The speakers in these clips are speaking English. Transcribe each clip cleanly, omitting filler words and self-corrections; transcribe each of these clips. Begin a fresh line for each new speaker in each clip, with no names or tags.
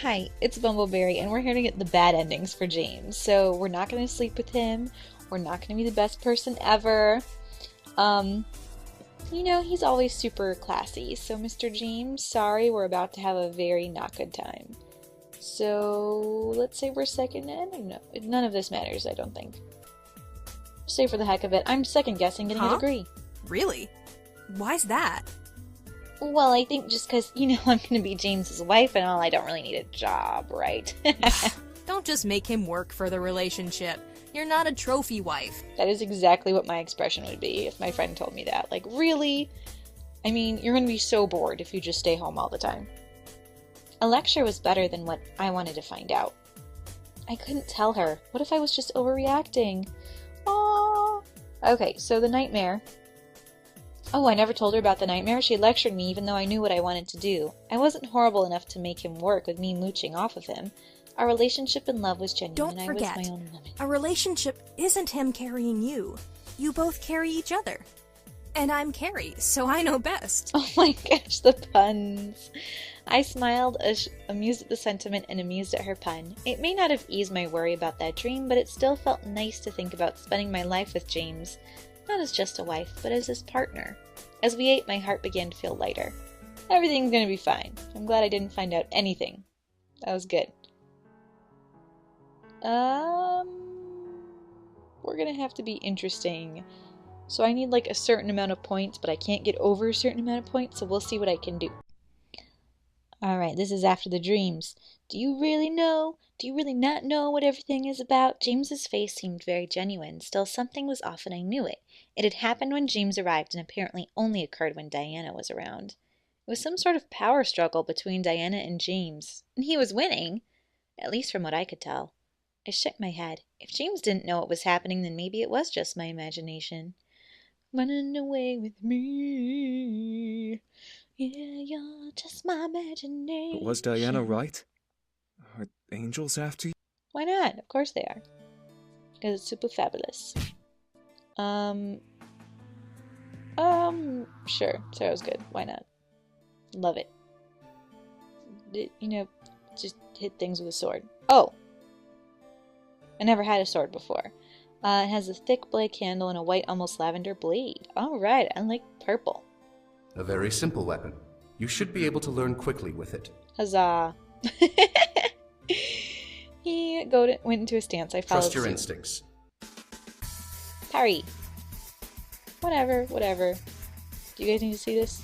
Hi, it's Bumbleberry, and we're here to get the bad endings for James. So we're not going to sleep with him. We're not going to be the best person ever. He's always super classy. So Mr. James, sorry, we're about to have a very not good time. So let's say we're second in. No, none of this matters, I don't think. Say for the heck of it, I'm second guessing getting a degree.
Really? Why's that?
Well, I think just because, I'm going to be James's wife and all, I don't really need a job, right?
Don't just make him work for the relationship. You're not a trophy wife.
That is exactly what my expression would be if my friend told me that. Like, really? I mean, you're going to be so bored if you just stay home all the time. A lecture was better than what I wanted to find out. I couldn't tell her. What if I was just overreacting? Aww. Okay, so the nightmare. Oh, I never told her about the nightmare. She lectured me even though I knew what I wanted to do. I wasn't horrible enough to make him work with me mooching off of him. Our relationship and love was genuine.
Don't forget,
I was my own woman.
A relationship isn't him carrying you. You both carry each other. And I'm Carrie, so I know best.
Oh my gosh, the puns. I smiled, amused at the sentiment and amused at her pun. It may not have eased my worry about that dream, but it still felt nice to think about spending my life with James. Not as just a wife, but as his partner. As we ate, my heart began to feel lighter. Everything's gonna be fine. I'm glad I didn't find out anything. That was good. We're gonna have to be interesting. So I need like a certain amount of points, but I can't get over a certain amount of points, so we'll see what I can do. Alright, this is after the dreams. Do you really know? Do you really not know what everything is about? James's face seemed very genuine. Still, something was off and I knew it. It had happened when James arrived and apparently only occurred when Diana was around. It was some sort of power struggle between Diana and James. And he was winning. At least from what I could tell. I shook my head. If James didn't know what was happening, then maybe it was just my imagination. Running away with me. Yeah, you're just my imagination.
But was Diana right? Are angels after you?
Why not? Of course they are. Because it's super fabulous. Sure. Sarah's good. Why not? Love it. Just hit things with a sword. Oh! I never had a sword before. It has a thick black handle and a white, almost lavender blade. Alright, I like purple.
A very simple weapon. You should be able to learn quickly with it.
Huzzah. He went into a stance. I followed
Trust your
suit.
instincts.
Parry. Whatever. Do you guys need to see this?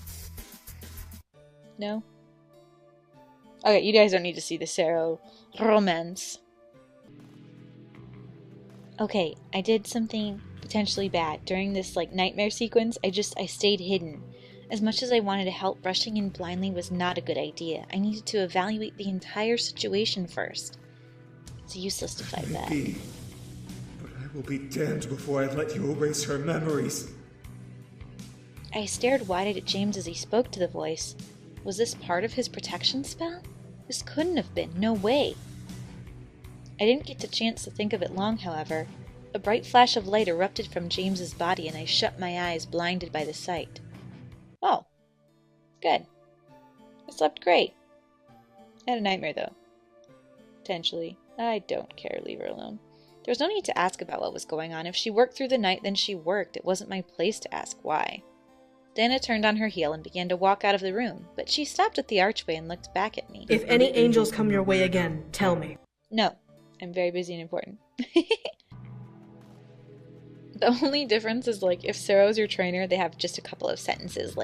No? Okay, you guys don't need to see the Sarah romance. Okay, I did something potentially bad. During this, nightmare sequence, I stayed hidden. As much as I wanted to help, rushing in blindly was not a good idea. I needed to evaluate the entire situation first. It's useless to fight back.
Maybe, but I will be damned before I let you erase her memories.
I stared wide-eyed at James as he spoke to the voice. Was this part of his protection spell? This couldn't have been. No way. I didn't get the chance to think of it long, however. A bright flash of light erupted from James's body, and I shut my eyes, blinded by the sight. Oh. Good. I slept great. I had a nightmare, though. Potentially. I don't care. Leave her alone. There was no need to ask about what was going on. If she worked through the night, then she worked. It wasn't my place to ask why. Diana turned on her heel and began to walk out of the room, but she stopped at the archway and looked back at me.
If any angels come your way again, tell me.
No. I'm very busy and important. The only difference is, if Sarah's your trainer, they have just a couple of sentences,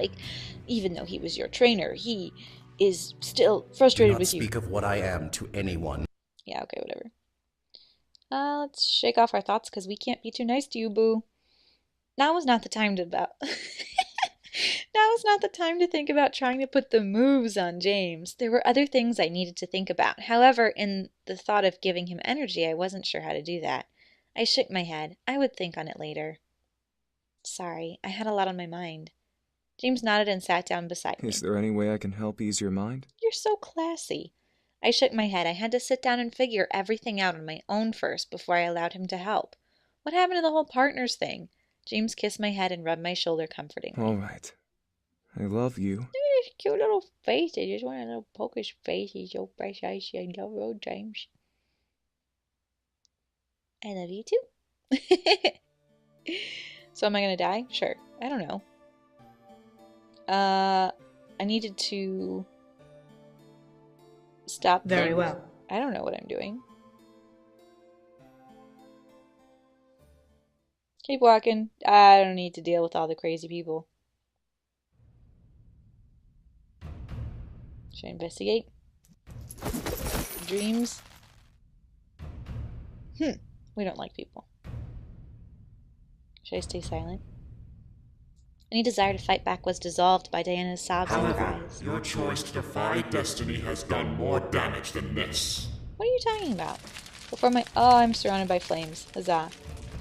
even though he was your trainer, he is still frustrated with you.
Do not speak of what I am to anyone.
Yeah, okay, whatever. Let's shake off our thoughts, because we can't be too nice to you, boo. Now was not the time to Now was not the time to think about trying to put the moves on James. There were other things I needed to think about. However, in the thought of giving him energy, I wasn't sure how to do that. I shook my head. I would think on it later. Sorry, I had a lot on my mind. James nodded and sat down beside me.
Is there any way I can help ease your mind?
You're so classy. I shook my head. I had to sit down and figure everything out on my own first before I allowed him to help. What happened to the whole partners thing? James kissed my head and rubbed my shoulder comfortingly.
All right. I love you.
his cute little face. I just want a little poke his face. He's so precious. I love old James. I love you too. So am I gonna die? Sure. I don't know. I needed to stop.
Very well.
I don't know what I'm doing. Keep walking. I don't need to deal with all the crazy people. Should I investigate? Dreams? We don't like people. Should I stay silent? Any desire to fight back was dissolved by Diana's sobs and cries.
Your choice to defy destiny has done more damage than this.
What are you talking about? Before my... Oh, I'm surrounded by flames. Huzzah.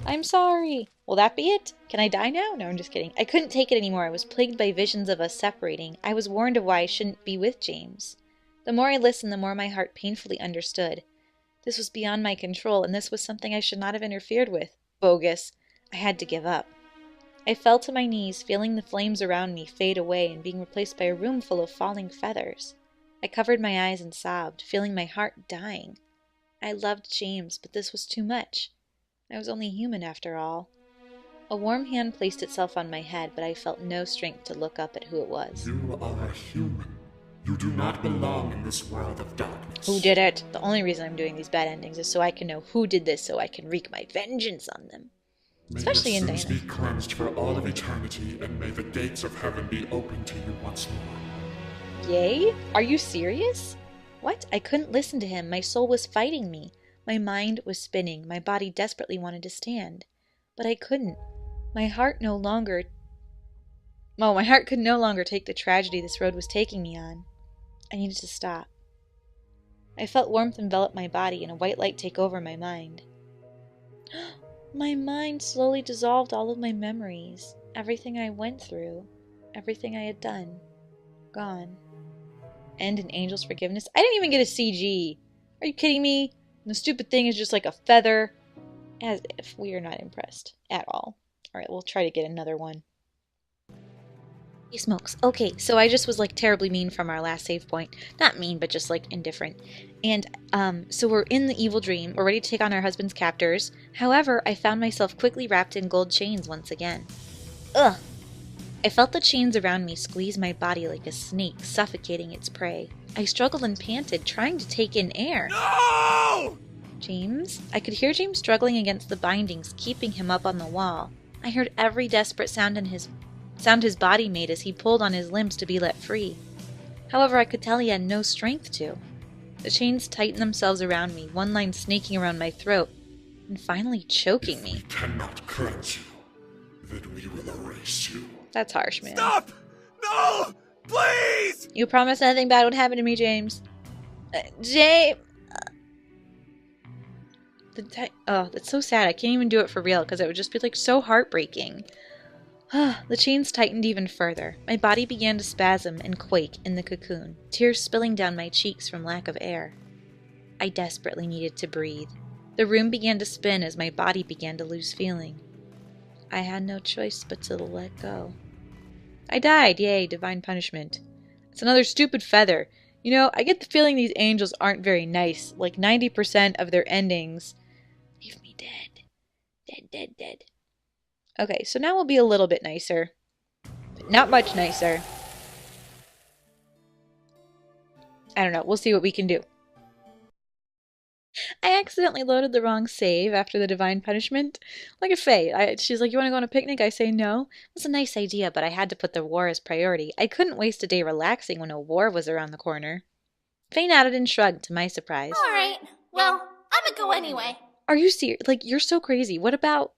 I'm sorry. Will that be it? Can I die now? No, I'm just kidding. I couldn't take it anymore. I was plagued by visions of us separating. I was warned of why I shouldn't be with James. The more I listened, the more my heart painfully understood. This was beyond my control, and this was something I should not have interfered with. Bogus. I had to give up. I fell to my knees, feeling the flames around me fade away and being replaced by a room full of falling feathers. I covered my eyes and sobbed, feeling my heart dying. I loved James, but this was too much. I was only human after all. A warm hand placed itself on my head, but I felt no strength to look up at who it was.
You are a human. You do not belong in this world of darkness.
Who did it? The only reason I'm doing these bad endings is so I can know who did this, so I can wreak my vengeance on them. Especially in
May your
Diana.
sins be cleansed for all of eternity, and may the gates of heaven be open to you once more.
Yay? Are you serious? What? I couldn't listen to him. My soul was fighting me. My mind was spinning. My body desperately wanted to stand. But I couldn't. My heart could no longer take the tragedy this road was taking me on. I needed to stop. I felt warmth envelop my body and a white light take over my mind. My mind slowly dissolved all of my memories. Everything I went through. Everything I had done. Gone. End in Angel's Forgiveness? I didn't even get a CG. Are you kidding me? And the stupid thing is just like a feather. As if we are not impressed at all. Alright, we'll try to get another one. He smokes. Okay, so I just was like terribly mean from our last save point. Not mean, but just like indifferent. And so we're in the evil dream. We're ready to take on our husband's captors. However, I found myself quickly wrapped in gold chains once again. Ugh! I felt the chains around me squeeze my body like a snake, suffocating its prey. I struggled and panted, trying to take in air.
No!
James? I could hear James struggling against the bindings, keeping him up on the wall. I heard every desperate sound his body made as he pulled on his limbs to be let free. However, I could tell he had no strength to. The chains tightened themselves around me, one line snaking around my throat, and finally choking me.
If we cannot cleanse you, then we will erase you.
That's harsh, man.
Stop! No! Please!
You promised nothing bad would happen to me, James. James! Oh, that's so sad. I can't even do it for real, because it would just be like so heartbreaking. The chains tightened even further. My body began to spasm and quake in the cocoon, tears spilling down my cheeks from lack of air. I desperately needed to breathe. The room began to spin as my body began to lose feeling. I had no choice but to let go. I died, yay, divine punishment. It's another stupid feather. You know, I get the feeling these angels aren't very nice. Like 90% of their endings leave me dead. Dead. Okay, so now we'll be a little bit nicer. But not much nicer. I don't know. We'll see what we can do. I accidentally loaded the wrong save after the divine punishment. Like a Faye. She's like, you want to go on a picnic? I say no. It's a nice idea, but I had to put the war as priority. I couldn't waste a day relaxing when a war was around the corner. Faye nodded and shrugged, to my surprise.
Alright, well, I'm gonna go anyway.
Are you serious? Like, you're so crazy. What about...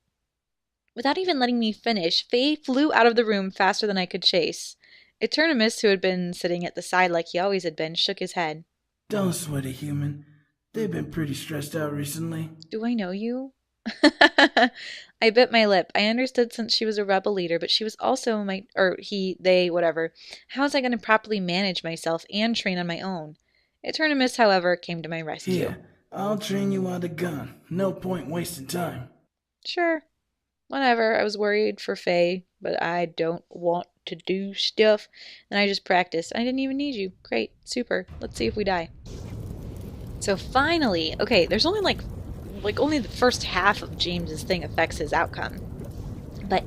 Without even letting me finish, Faye flew out of the room faster than I could chase. Eternimus, who had been sitting at the side like he always had been, shook his head.
Don't sweat it, human. They've been pretty stressed out recently.
Do I know you? I bit my lip. I understood since she was a rebel leader, but she was also whatever. How was I going to properly manage myself and train on my own? Eternimus, however, came to my rescue.
Yeah, I'll train you on the gun. No point wasting time.
Sure. Whatever. I was worried for Faye, but I don't want to do stuff. And I just practiced. I didn't even need you. Great. Super. Let's see if we die. So finally, okay, there's only like only the first half of James's thing affects his outcome. But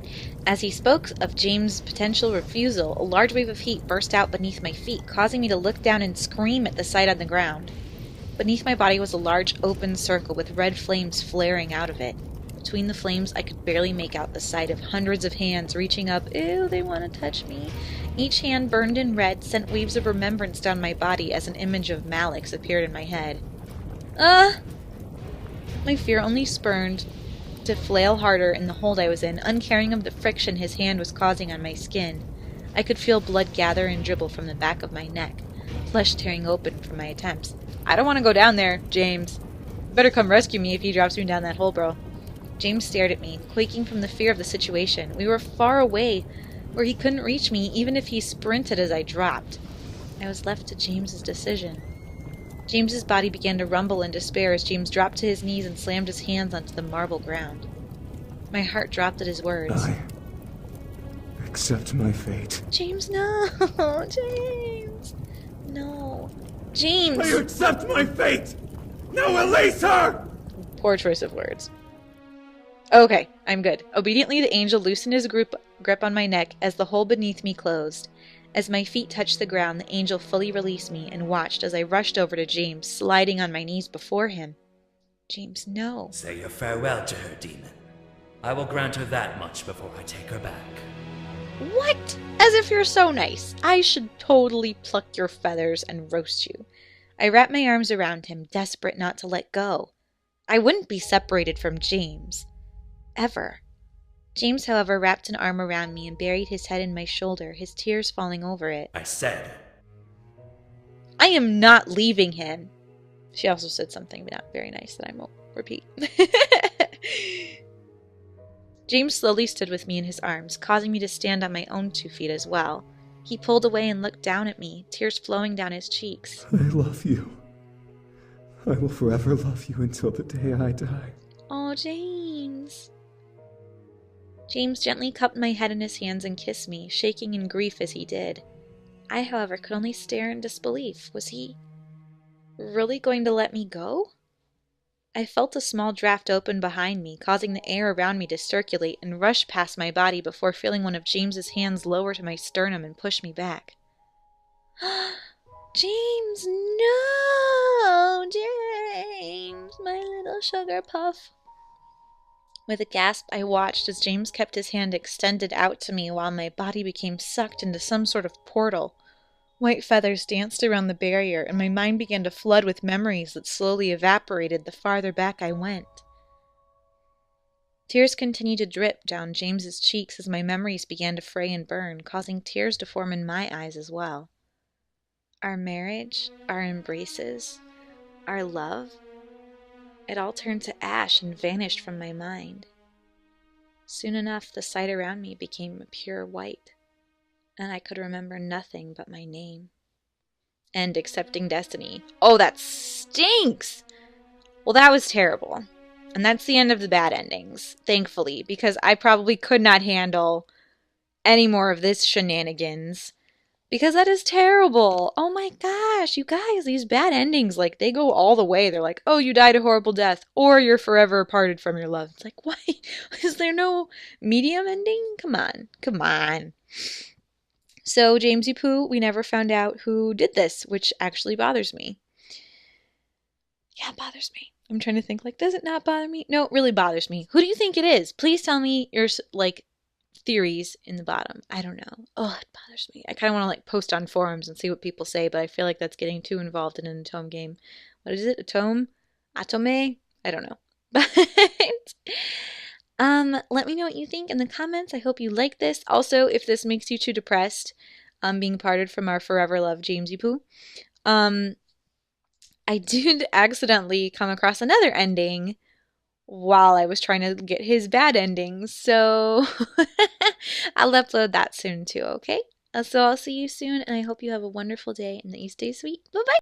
as he spoke of James' potential refusal, a large wave of heat burst out beneath my feet, causing me to look down and scream at the sight on the ground. Beneath my body was a large open circle with red flames flaring out of it. Between the flames, I could barely make out the sight of hundreds of hands reaching up. Ew, they want to touch me. Each hand, burned in red, sent waves of remembrance down my body as an image of Malix appeared in my head. My fear only spurned to flail harder in the hold I was in, uncaring of the friction his hand was causing on my skin. I could feel blood gather and dribble from the back of my neck, flesh tearing open from my attempts. I don't want to go down there, James. You better come rescue me if he drops me down that hole, bro. James stared at me, quaking from the fear of the situation. We were far away, where he couldn't reach me even if he sprinted as I dropped. I was left to James's decision. James's body began to rumble in despair as James dropped to his knees and slammed his hands onto the marble ground. My heart dropped at his words.
I accept my fate.
James, no! James! No. James!
I accept my fate! Now release her!
Poor choice of words. Okay, I'm good. Obediently, the angel loosened his grip on my neck as the hole beneath me closed. As my feet touched the ground, the angel fully released me and watched as I rushed over to James, sliding on my knees before him. James, no.
Say your farewell to her, demon. I will grant her that much before I take her back.
What? As if you're so nice. I should totally pluck your feathers and roast you. I wrapped my arms around him, desperate not to let go. I wouldn't be separated from James. Ever. James, however, wrapped an arm around me and buried his head in my shoulder, his tears falling over it.
I said,
I am not leaving him. She also said something not very nice that I won't repeat. James slowly stood with me in his arms, causing me to stand on my own 2 feet as well. He pulled away and looked down at me, tears flowing down his cheeks.
I love you. I will forever love you until the day I die.
Oh, James. James gently cupped my head in his hands and kissed me, shaking in grief as he did. I, however, could only stare in disbelief. Was he really going to let me go? I felt a small draft open behind me, causing the air around me to circulate and rush past my body before feeling one of James's hands lower to my sternum and push me back. James, no! James, my little sugar puff. With a gasp, I watched as James kept his hand extended out to me while my body became sucked into some sort of portal. White feathers danced around the barrier, and my mind began to flood with memories that slowly evaporated the farther back I went. Tears continued to drip down James's cheeks as my memories began to fray and burn, causing tears to form in my eyes as well. Our marriage, our embraces, our love, it all turned to ash and vanished from my mind. Soon enough, the sight around me became pure white, and I could remember nothing but my name. And accepting destiny. Oh, that stinks! Well, that was terrible. And that's the end of the bad endings, thankfully, because I probably could not handle any more of this shenanigans. Because that is terrible. Oh my gosh, you guys, these bad endings, like, they go all the way. They're like, oh, you died a horrible death, or you're forever parted from your love. It's like, why? Is there no medium ending? Come on, come on. So, Jamesy Poo, we never found out who did this, which actually bothers me. Yeah, it bothers me. I'm trying to think, like, does it not bother me? No, it really bothers me. Who do you think it is? Please tell me your, like, theories in the bottom. I don't know. Oh, it bothers me. I kind of want to like post on forums and see what people say, but I feel like that's getting too involved in an Atome game. What is it? Atome? Atome? I don't know. But let me know what you think in the comments. I hope you like this. Also, if this makes you too depressed, being parted from our forever love Jamesy Poo, I did accidentally come across another ending while I was trying to get his bad endings, so I'll upload that soon too, okay? So I'll see you soon, and I hope you have a wonderful day and that you stay sweet. Bye-bye!